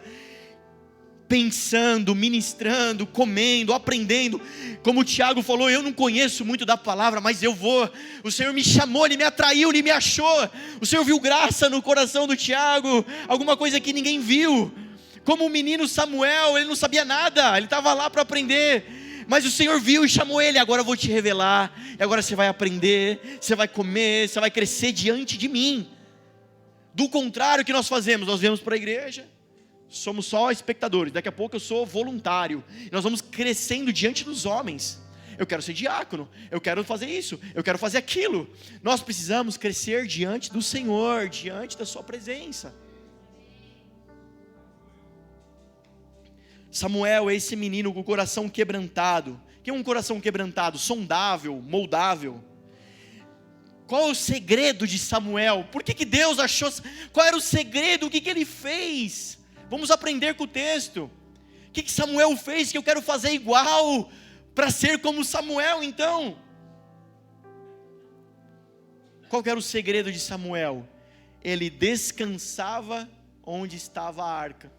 pensando, ministrando, comendo, aprendendo, como o Tiago falou, eu não conheço muito da palavra, mas eu vou, o Senhor me chamou, Ele me atraiu, Ele me achou, o Senhor viu graça no coração do Tiago, alguma coisa que ninguém viu, como o menino Samuel, ele não sabia nada, ele estava lá para aprender, mas o Senhor viu e chamou ele, agora eu vou te revelar, e agora você vai aprender, você vai comer, você vai crescer diante de mim. Do contrário, o que nós fazemos? Nós viemos para a igreja, somos só espectadores, daqui a pouco eu sou voluntário, nós vamos crescendo diante dos homens, eu quero ser diácono, eu quero fazer isso, eu quero fazer aquilo, nós precisamos crescer diante do Senhor, diante da sua presença. Samuel é esse menino com o coração quebrantado. O que é um coração quebrantado? Sondável, moldável. Qual é o segredo de Samuel? Por que Deus achou? Qual era o segredo? O que ele fez? Vamos aprender com o texto. O que Samuel fez que eu quero fazer igual para ser como Samuel então? Qual que era o segredo de Samuel? Ele descansava onde estava a arca.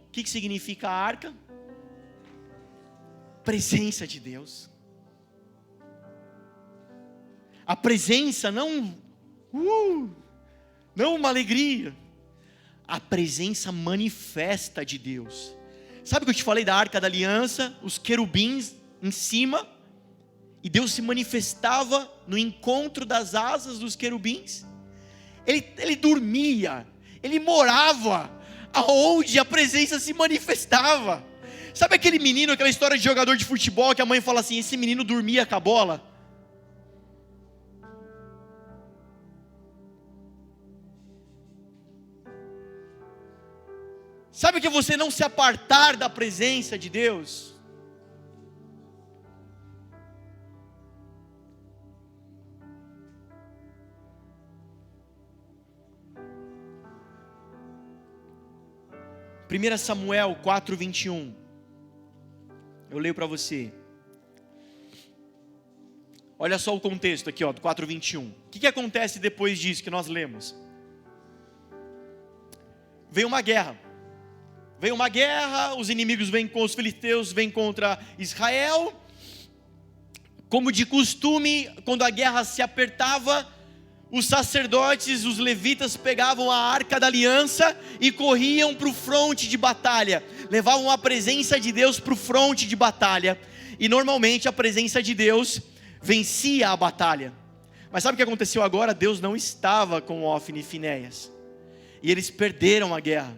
O que significa a arca? Presença de Deus. A presença não uma alegria. A presença manifesta de Deus. Sabe o que eu te falei da arca da aliança? Os querubins em cima. E Deus se manifestava no encontro das asas dos querubins. Ele dormia. Ele morava aonde a presença se manifestava. Sabe aquele menino, aquela história de jogador de futebol que a mãe fala assim, esse menino dormia com a bola? Sabe que você não se apartar da presença de Deus? Primeira Samuel 4:21. Eu leio para você. Olha só o contexto aqui, do 4:21. O que acontece depois disso que nós lemos? Veio uma guerra. Os inimigos vêm com os filisteus, vêm contra Israel. Como de costume, quando a guerra se apertava, os sacerdotes, os levitas pegavam a arca da aliança e corriam para o fronte de batalha. Levavam a presença de Deus para o fronte de batalha. E normalmente a presença de Deus vencia a batalha. Mas sabe o que aconteceu agora? Deus não estava com Hófni e Finéias. E eles perderam a guerra.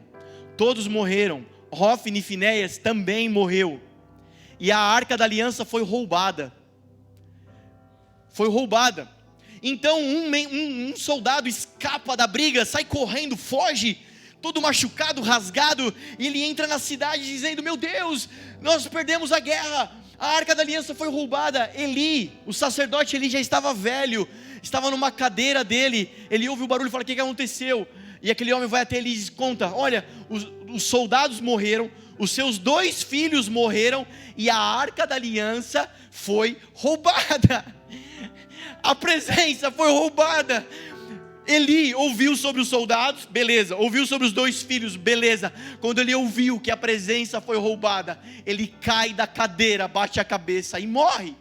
Todos morreram. Hófni e Finéias também morreu. E a arca da aliança foi roubada. Então um soldado escapa da briga, sai correndo, foge, todo machucado, rasgado. E ele entra na cidade dizendo: meu Deus, nós perdemos a guerra, a arca da aliança foi roubada. Eli, o sacerdote Eli, já estava velho, estava numa cadeira dele. Ele ouve o barulho e fala: o que aconteceu? E aquele homem vai até ele e diz: conta, olha, os soldados morreram, os seus 2 filhos morreram, e a arca da aliança foi roubada. A presença foi roubada. Eli ouviu sobre os soldados, beleza. Ouviu sobre os 2 filhos, beleza. Quando ele ouviu que a presença foi roubada, ele cai da cadeira, bate a cabeça e morre.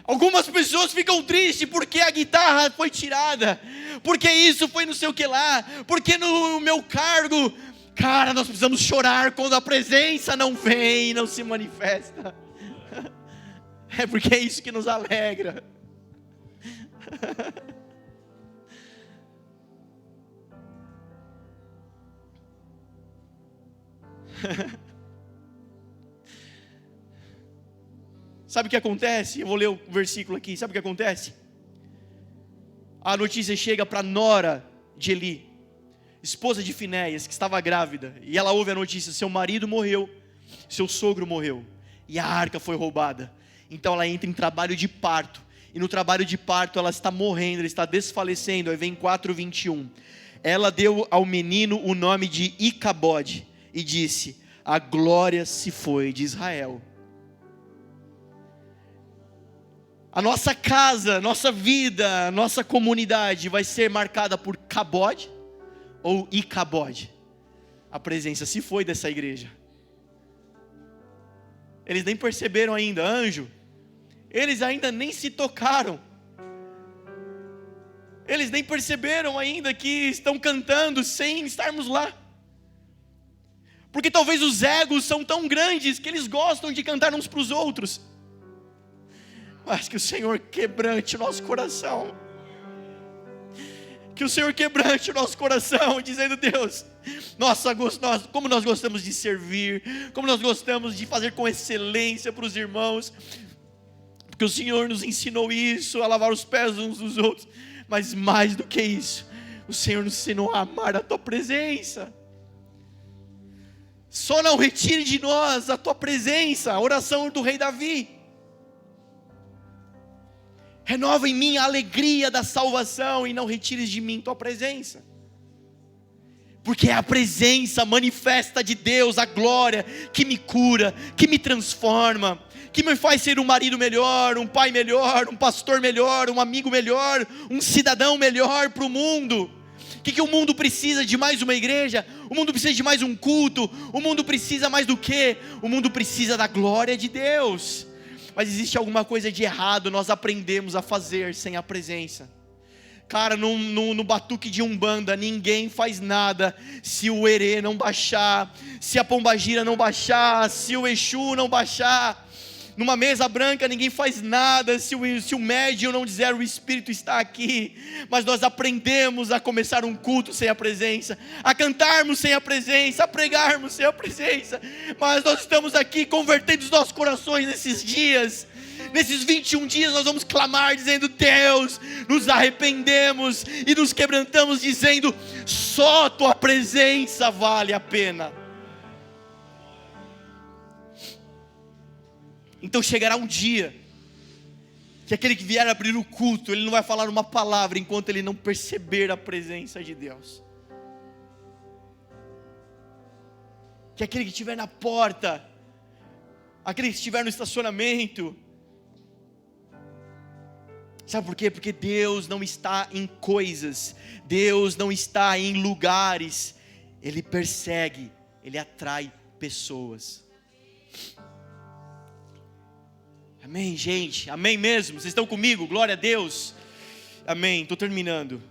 Algumas pessoas ficam tristes porque a guitarra foi tirada, porque isso foi não sei o que lá, porque no meu cargo. Cara, nós precisamos chorar quando a presença não vem, não se manifesta. É porque é isso que nos alegra. Sabe o que acontece? Eu vou ler o versículo aqui. Sabe o que acontece? A notícia chega para a nora de Eli, esposa de Finéias, que estava grávida. E ela ouve a notícia: seu marido morreu, seu sogro morreu, e a arca foi roubada. Então ela entra em trabalho de parto. E no trabalho de parto ela está morrendo, ela está desfalecendo. Aí vem 4:21. Ela deu ao menino o nome de Icabode e disse: a glória se foi de Israel. A nossa casa, nossa vida, nossa comunidade vai ser marcada por Cabode ou Icabode. A presença se foi dessa igreja. Eles nem perceberam ainda, anjo. Eles ainda nem se tocaram. Eles nem perceberam ainda que estão cantando sem estarmos lá. Porque talvez os egos são tão grandes que eles gostam de cantar uns para os outros. Mas que o Senhor quebrante o nosso coração. Que o Senhor quebrante o nosso coração, dizendo: Deus, como nós gostamos de servir, como nós gostamos de fazer com excelência para os irmãos, porque o Senhor nos ensinou isso, a lavar os pés uns dos outros. Mas mais do que isso, o Senhor nos ensinou a amar a Tua presença. Só não retire de nós a Tua presença. A oração do rei Davi: renova em mim a alegria da salvação e não retires de mim Tua presença. Porque é a presença manifesta de Deus, a glória, que me cura, que me transforma, que me faz ser um marido melhor, um pai melhor, um pastor melhor, um amigo melhor, um cidadão melhor para o mundo. O que o mundo precisa? De mais uma igreja? O mundo precisa de mais um culto? O mundo precisa mais do quê? O mundo precisa da glória de Deus. Mas existe alguma coisa de errado, nós aprendemos a fazer sem a presença. Cara, no batuque de Umbanda, ninguém faz nada se o Erê não baixar, se a Pombagira não baixar, se o Exu não baixar. Numa mesa branca ninguém faz nada se o médium não dizer: o Espírito está aqui. Mas nós aprendemos a começar um culto sem a presença, a cantarmos sem a presença, a pregarmos sem a presença. Mas nós estamos aqui convertendo os nossos corações nesses dias. Nesses 21 dias nós vamos clamar dizendo: Deus, nos arrependemos e nos quebrantamos, dizendo: só Tua presença vale a pena. Então chegará um dia que aquele que vier abrir o culto, ele não vai falar uma palavra enquanto ele não perceber a presença de Deus. que aquele que estiver na porta, aquele que estiver no estacionamento. Sabe por quê? Porque Deus não está em coisas, Deus não está em lugares, Ele persegue, Ele atrai pessoas. Amém, gente? Amém mesmo? Vocês estão comigo? Glória a Deus. Amém, estou terminando.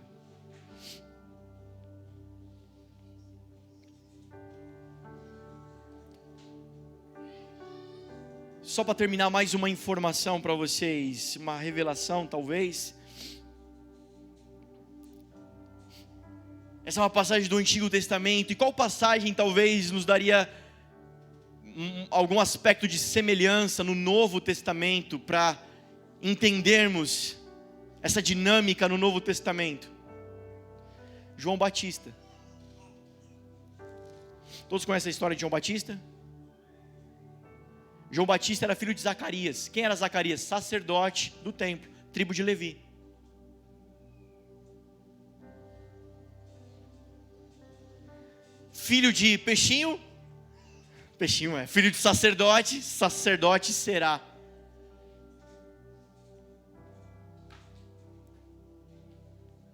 Só para terminar, mais uma informação para vocês, uma revelação talvez. Essa é uma passagem do Antigo Testamento. E qual passagem talvez nos daria algum aspecto de semelhança no Novo Testamento para entendermos essa dinâmica no Novo Testamento? João Batista. Todos conhecem a história de João Batista? João Batista era filho de Zacarias. Quem era Zacarias? Sacerdote do templo, tribo de Levi. Filho de peixinho? Peixinho é. Filho de sacerdote? Sacerdote será.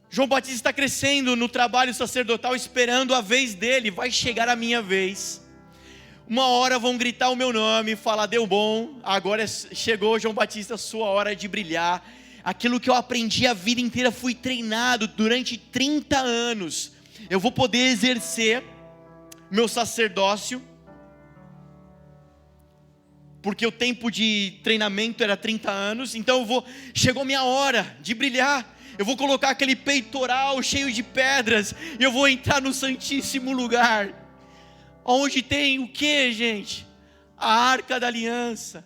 João Batista está crescendo no trabalho sacerdotal, esperando a vez dele. Vai chegar a minha vez. Uma hora vão gritar o meu nome, falar, deu bom, agora chegou João Batista, sua hora de brilhar. Aquilo que eu aprendi a vida inteira, fui treinado durante 30 anos. Eu vou poder exercer meu sacerdócio, porque o tempo de treinamento era 30 anos, então chegou minha hora de brilhar. Eu vou colocar aquele peitoral cheio de pedras, e eu vou entrar no Santíssimo Lugar. Onde tem o que, gente? A Arca da Aliança.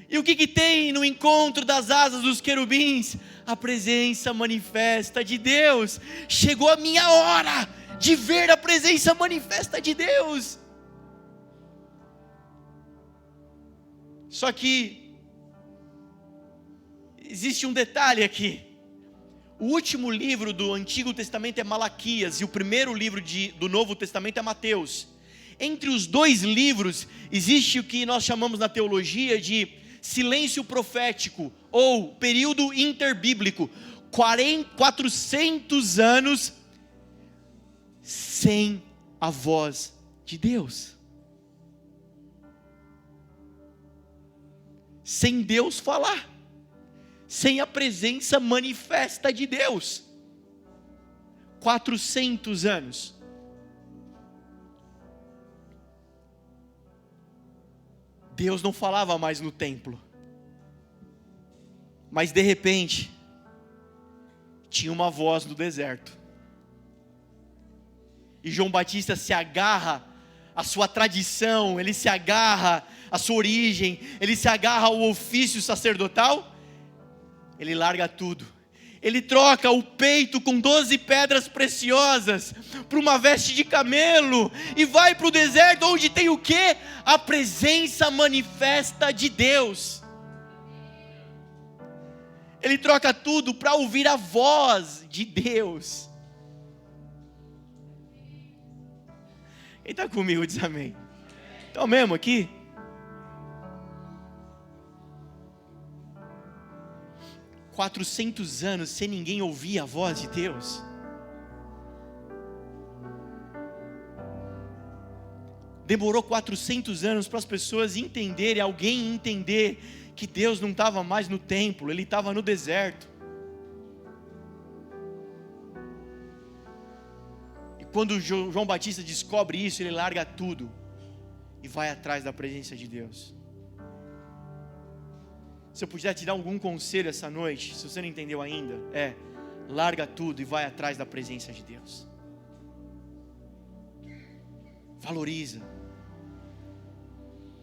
E o que tem no encontro das asas dos querubins? A presença manifesta de Deus. Chegou a minha hora de ver a presença manifesta de Deus. Só que existe um detalhe aqui. O último livro do Antigo Testamento é Malaquias, e o primeiro livro do Novo Testamento é Mateus. Entre os dois livros, existe o que nós chamamos na teologia de silêncio profético, ou período interbíblico, 400 anos sem a voz de Deus. Sem Deus falar, sem a presença manifesta de Deus. 400 anos. Deus não falava mais no templo, mas de repente, tinha uma voz no deserto, e João Batista se agarra à sua tradição, ele se agarra à sua origem, ele se agarra ao ofício sacerdotal, ele larga tudo, ele troca o peito com 12 pedras preciosas por uma veste de camelo e vai para o deserto, onde tem o quê? A presença manifesta de Deus. Ele troca tudo para ouvir a voz de Deus. Quem está comigo diz amém. Então mesmo aqui? $400 anos sem ninguém ouvir a voz de Deus. Demorou 400 anos para as pessoas entenderem, alguém entender que Deus não estava mais no templo, Ele estava no deserto. E quando João Batista descobre isso, ele larga tudo e vai atrás da presença de Deus. Se eu puder te dar algum conselho essa noite, se você não entendeu ainda, larga tudo e vai atrás da presença de Deus. Valoriza,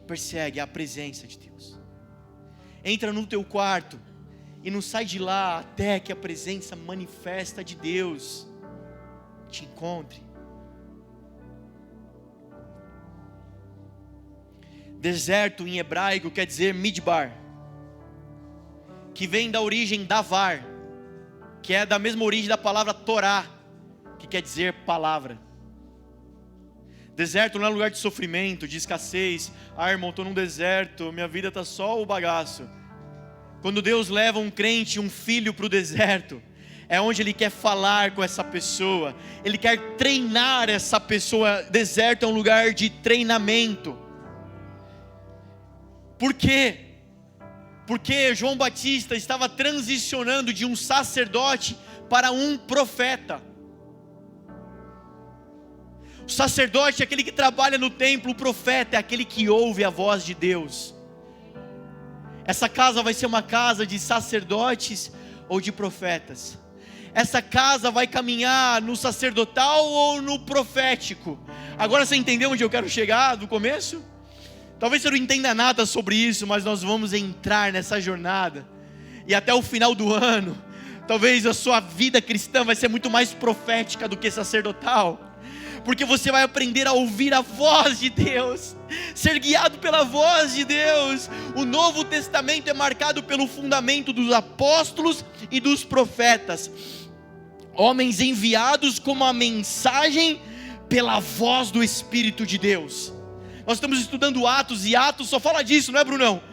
persegue a presença de Deus. Entra no teu quarto e não sai de lá até que a presença manifesta de Deus te encontre. Deserto em hebraico quer dizer midbar, que vem da origem davar, que é da mesma origem da palavra Torá, que quer dizer palavra. Deserto não é lugar de sofrimento, de escassez. Ah, irmão, estou num deserto, minha vida está só o bagaço. Quando Deus leva um crente, um filho para o deserto, é onde Ele quer falar com essa pessoa, Ele quer treinar essa pessoa. Deserto é um lugar de treinamento. Por quê? Porque João Batista estava transicionando de um sacerdote para um profeta. O sacerdote é aquele que trabalha no templo, o profeta é aquele que ouve a voz de Deus. Essa casa vai ser uma casa de sacerdotes ou de profetas? Essa casa vai caminhar no sacerdotal ou no profético? Agora você entendeu onde eu quero chegar do começo? Talvez você não entenda nada sobre isso, mas nós vamos entrar nessa jornada. E até o final do ano, talvez a sua vida cristã vai ser muito mais profética do que sacerdotal. Porque você vai aprender a ouvir a voz de Deus, ser guiado pela voz de Deus. O Novo Testamento é marcado pelo fundamento dos apóstolos e dos profetas, homens enviados como a mensagem pela voz do Espírito de Deus. Nós estamos estudando Atos, e Atos só fala disso, não é, Brunão?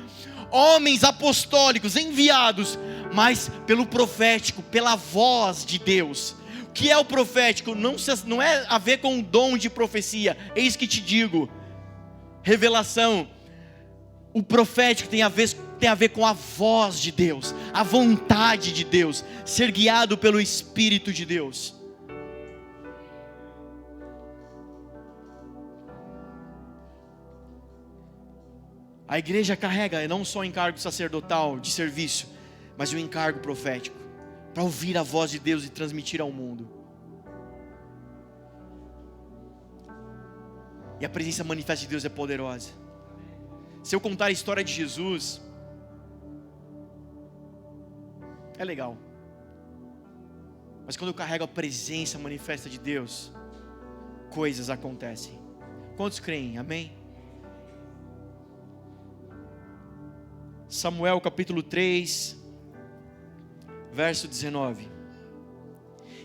Homens apostólicos enviados, mas pelo profético, pela voz de Deus. O que é o profético? Não é a ver com o dom de profecia. Eis que te digo, revelação. O profético tem a ver com a voz de Deus, a vontade de Deus, ser guiado pelo Espírito de Deus. A igreja carrega não só o encargo sacerdotal de serviço, mas o encargo profético, para ouvir a voz de Deus e transmitir ao mundo. E a presença manifesta de Deus é poderosa. Se eu contar a história de Jesus, é legal. Mas quando eu carrego a presença manifesta de Deus, coisas acontecem. Quantos creem? Amém? Samuel capítulo 3, verso 19.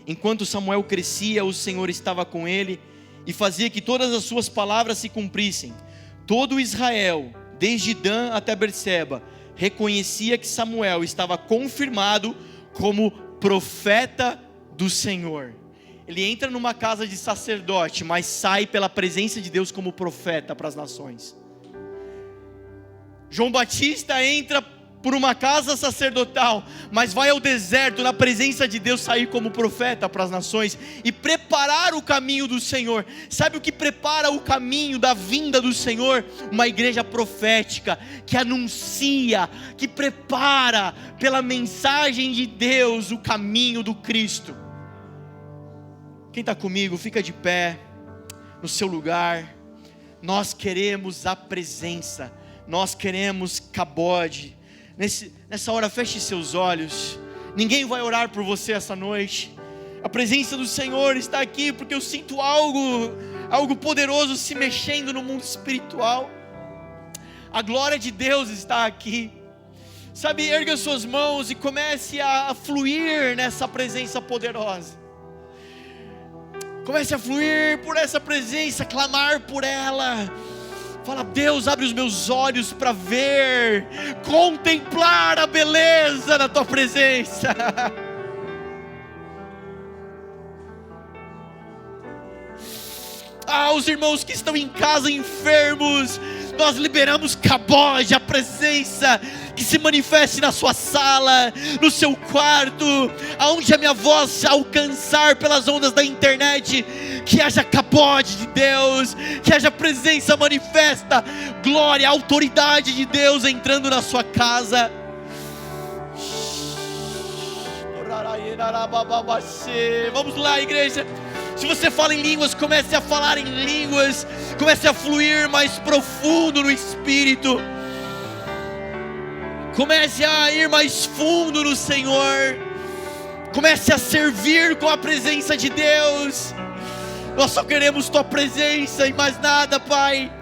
Enquanto Samuel crescia, o Senhor estava com ele e fazia que todas as suas palavras se cumprissem. Todo Israel, desde Dan até Berseba, reconhecia que Samuel estava confirmado como profeta do Senhor. Ele entra numa casa de sacerdote, mas sai pela presença de Deus como profeta para as nações. João Batista entra por uma casa sacerdotal, mas vai ao deserto na presença de Deus, sair como profeta para as nações e preparar o caminho do Senhor. Sabe o que prepara o caminho da vinda do Senhor? Uma igreja profética que anuncia, que prepara pela mensagem de Deus o caminho do Cristo. Quem está comigo, fica de pé no seu lugar. Nós queremos a presença. Nós queremos cabode. Nessa hora feche seus olhos. Ninguém vai orar por você essa noite. A presença do Senhor está aqui, porque eu sinto algo poderoso se mexendo no mundo espiritual. A glória de Deus está aqui. Sabe, erga suas mãos e comece a fluir nessa presença poderosa. Comece a fluir por essa presença, clamar por ela. Fala: Deus, abre os meus olhos para ver, contemplar a beleza da tua presença. Os irmãos que estão em casa enfermos, nós liberamos cabode, a presença que se manifeste na sua sala, no seu quarto, aonde a minha voz se alcançar pelas ondas da internet, que haja cabode de Deus, que haja presença manifesta, glória, autoridade de Deus entrando na sua casa. Vamos lá, igreja. Se você fala em línguas, comece a falar em línguas, comece a fluir mais profundo no Espírito, comece a ir mais fundo no Senhor, comece a servir com a presença de Deus. Nós só queremos tua presença e mais nada, Pai.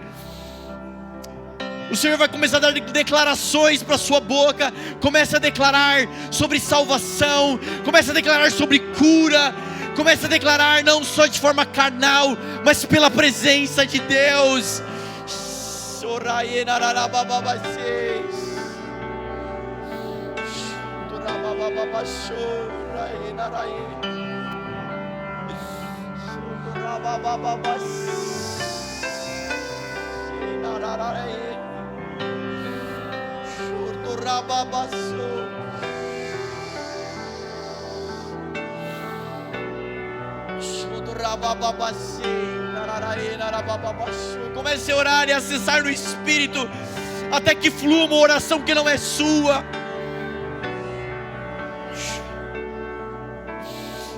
O Senhor vai começar a dar declarações para a sua boca. Comece a declarar sobre salvação, comece a declarar sobre cura, Comece a declarar não só de forma carnal, mas pela presença de Deus. Comece a orar e a acessar no Espírito, até que flua uma oração que não é sua.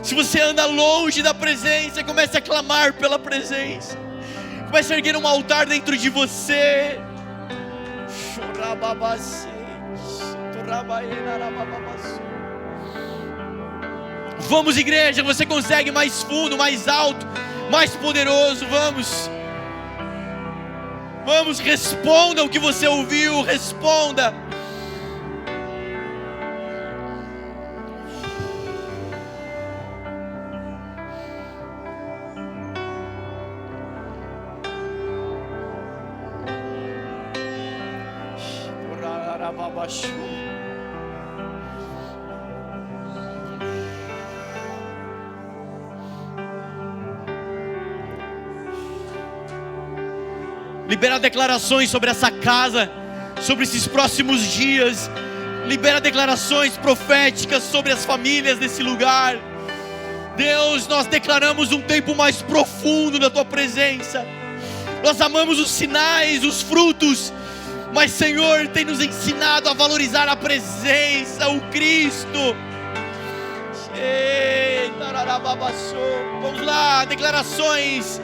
Se você anda longe da presença, comece a clamar pela presença. Comece a erguer um altar dentro de você. Vamos, igreja, você consegue mais fundo, mais alto, mais poderoso. Vamos. Vamos, responda o que você ouviu, responda. Libera declarações sobre essa casa, sobre esses próximos dias. Libera declarações proféticas sobre as famílias desse lugar. Deus, nós declaramos um tempo mais profundo da Tua presença. Nós amamos os sinais, os frutos, mas Senhor, tem nos ensinado a valorizar a presença, o Cristo. Vamos lá, declarações.